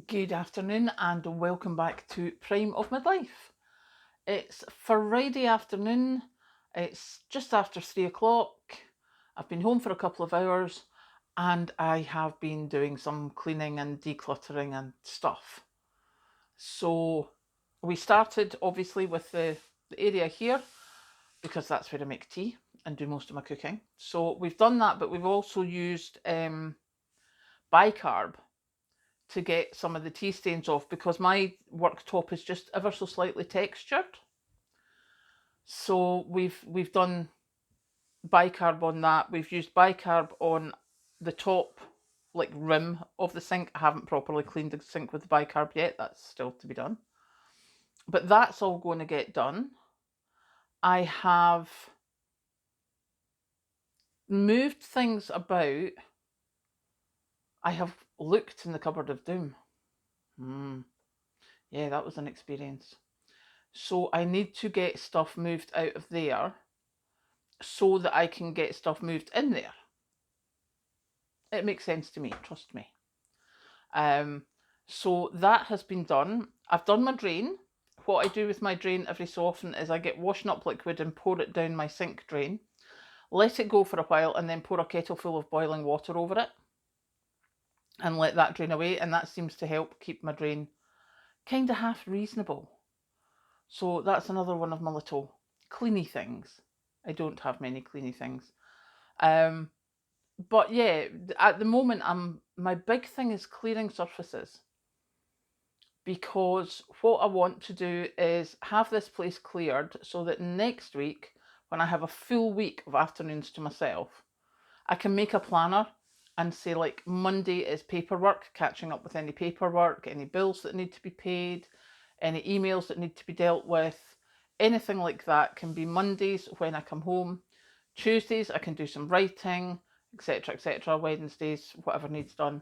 Good afternoon and welcome back to Prime of Midlife. It's Friday afternoon, it's just after 3 o'clock. I've been home for a couple of hours and I have been doing some cleaning and decluttering and stuff. So we started obviously with the area here because that's where I make tea and do most of my cooking. So we've done that, but we've also used bicarb to get some of the tea stains off because my worktop is just ever so slightly textured. So we've done bicarb on that. We've used bicarb on the top like rim of the sink. I haven't properly cleaned the sink with the bicarb yet. That's still to be done. But that's all going to get done. I have moved things about. I have looked in the cupboard of doom. Yeah, that was an experience. So I need to get stuff moved out of there so that I can get stuff moved in there. It makes sense to me, trust me. So that has been done. I've done my drain. What I do with my drain every so often is I get washing up liquid and pour it down my sink drain, let it go for a while, and then pour a kettle full of boiling water over it and let that drain away. And that seems to help keep my drain kind of half reasonable. So that's another one of my little cleany things. I don't have many cleany things. But yeah, at the moment, my big thing is clearing surfaces, because what I want to do is have this place cleared so that next week, when I have a full week of afternoons to myself, I can make a planner and say, like, Monday is paperwork, catching up with any paperwork, any bills that need to be paid, any emails that need to be dealt with, anything like that can be Mondays when I come home. Tuesdays I can do some writing, etc., etc. Wednesdays, whatever needs done.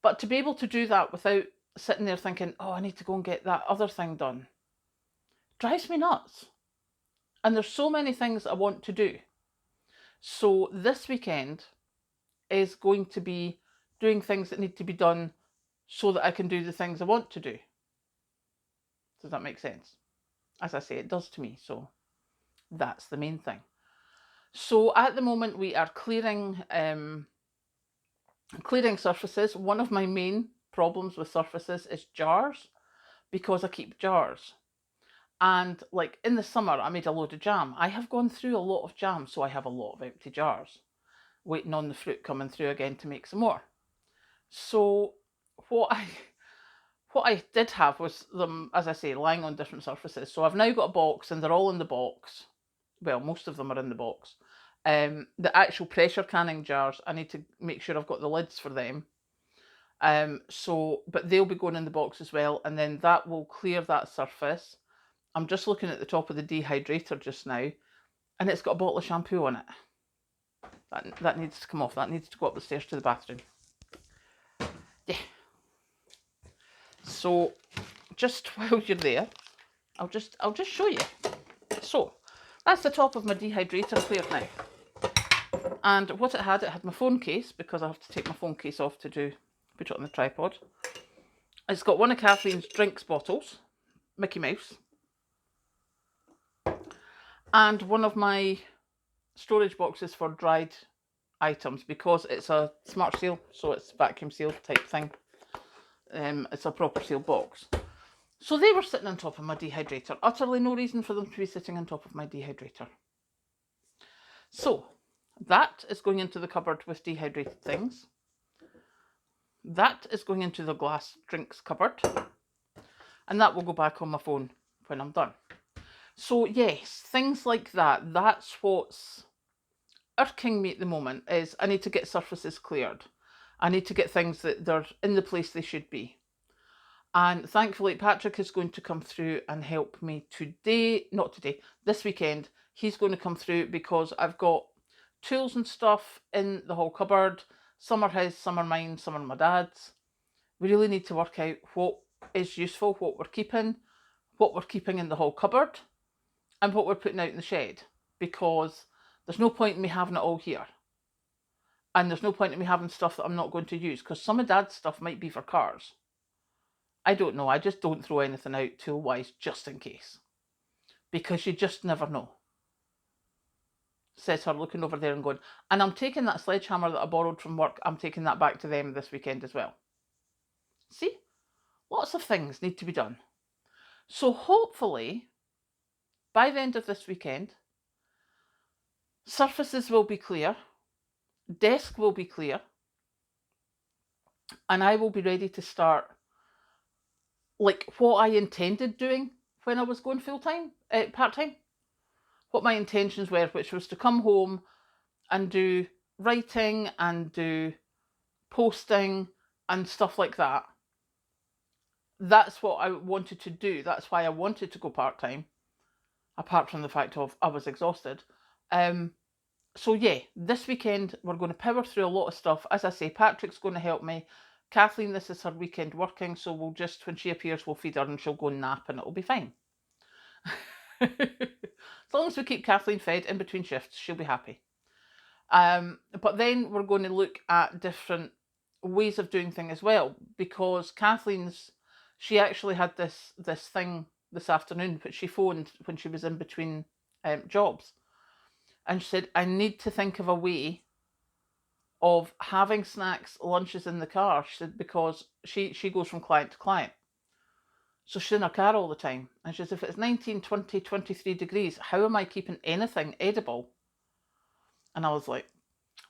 But to be able to do that without sitting there thinking, oh, I need to go and get that other thing done, drives me nuts. And there's so many things I want to do. So this weekend is going to be doing things that need to be done so that I can do the things I want to do. Does that make sense? As I say, it does to me. So that's the main thing. So at the moment we are clearing surfaces. One of my main problems with surfaces is jars, because I keep jars. And like in the summer, I made a load of jam. I have gone through a lot of jam, so I have a lot of empty jars, waiting on the fruit coming through again to make some more. So what I did have was them, as I say, lying on different surfaces. So I've now got a box, and they're all in the box. Well, most of them are in the box. The actual pressure canning jars, I need to make sure I've got the lids for them. But they'll be going in the box as well, and then that will clear that surface. I'm just looking at the top of the dehydrator just now, and it's got a bottle of shampoo on it. That needs to come off. That needs to go up the stairs to the bathroom. Yeah. So just while you're there, I'll just show you. So that's the top of my dehydrator cleared now. And what it had my phone case, because I have to take my phone case off to put it on the tripod. It's got one of Kathleen's drinks bottles, Mickey Mouse, and one of my storage boxes for dried items, because it's a smart seal, so it's vacuum seal type thing. It's a proper seal box. So they were sitting on top of my dehydrator. Utterly no reason for them to be sitting on top of my dehydrator. So that is going into the cupboard with dehydrated things. That is going into the glass drinks cupboard. And that will go back on my phone when I'm done. So yes, things like that. That's what's irking me at the moment, is I need to get surfaces cleared. I need to get things that they're in the place they should be. And thankfully, Patrick is going to come through and help me this weekend. He's going to come through because I've got tools and stuff in the whole cupboard. Some are his, some are mine, some are my dad's. We really need to work out what is useful, what we're keeping in the whole cupboard, and what we're putting out in the shed, because there's no point in me having it all here. And there's no point in me having stuff that I'm not going to use, because some of Dad's stuff might be for cars. I don't know. I just don't throw anything out tool-wise just in case. Because you just never know. Says her, looking over there and going, and I'm taking that sledgehammer that I borrowed from work, I'm taking that back to them this weekend as well. See? Lots of things need to be done. So hopefully, by the end of this weekend, surfaces will be clear, desk will be clear, and I will be ready to start like what I intended doing when I was going full-time, part-time. What my intentions were, which was to come home and do writing and do posting and stuff like that. That's what I wanted to do. That's why I wanted to go part-time, apart from the fact of I was exhausted. So yeah, this weekend we're going to power through a lot of stuff. As I say, Patrick's going to help me. Kathleen, this is her weekend working, so we'll just, when she appears, we'll feed her and she'll go and nap and it'll be fine. As long as we keep Kathleen fed in between shifts, she'll be happy. But then we're going to look at different ways of doing things as well, because she actually had this thing this afternoon, which she phoned when she was in between jobs. And she said, I need to think of a way of having snacks, lunches in the car. She said, because she goes from client to client. So she's in her car all the time. And she says, if it's 19, 20, 23 degrees, how am I keeping anything edible? And I was like,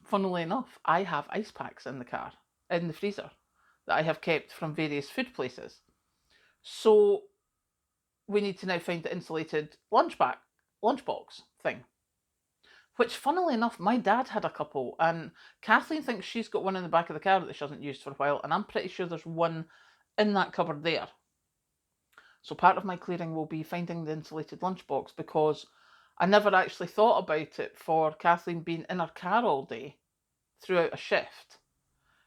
funnily enough, I have ice packs in the car, in the freezer, that I have kept from various food places. So we need to now find the insulated lunchbox thing. Which, funnily enough, my dad had a couple, and Kathleen thinks she's got one in the back of the car that she hasn't used for a while, and I'm pretty sure there's one in that cupboard there. So part of my clearing will be finding the insulated lunchbox, because I never actually thought about it for Kathleen being in her car all day throughout a shift,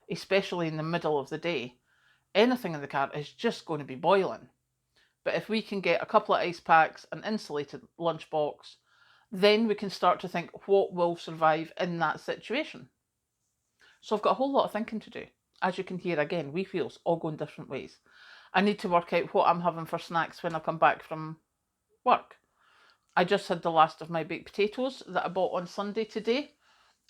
especially in the middle of the day. Anything in the car is just going to be boiling. But if we can get a couple of ice packs, an insulated lunchbox, then we can start to think what will survive in that situation. So I've got a whole lot of thinking to do. As you can hear, again, we feels all going different ways. I need to work out what I'm having for snacks when I come back from work. I just had the last of my baked potatoes that I bought on Sunday today,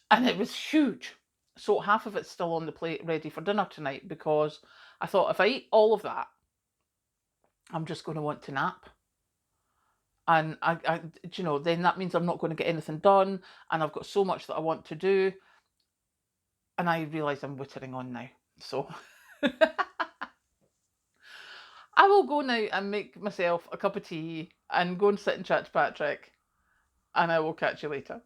and it was huge. So half of it's still on the plate ready for dinner tonight, because I thought if I eat all of that, I'm just going to want to nap. And then that means I'm not going to get anything done, and I've got so much that I want to do. And I realise I'm wittering on now. So I will go now and make myself a cup of tea and go and sit and chat to Patrick, and I will catch you later.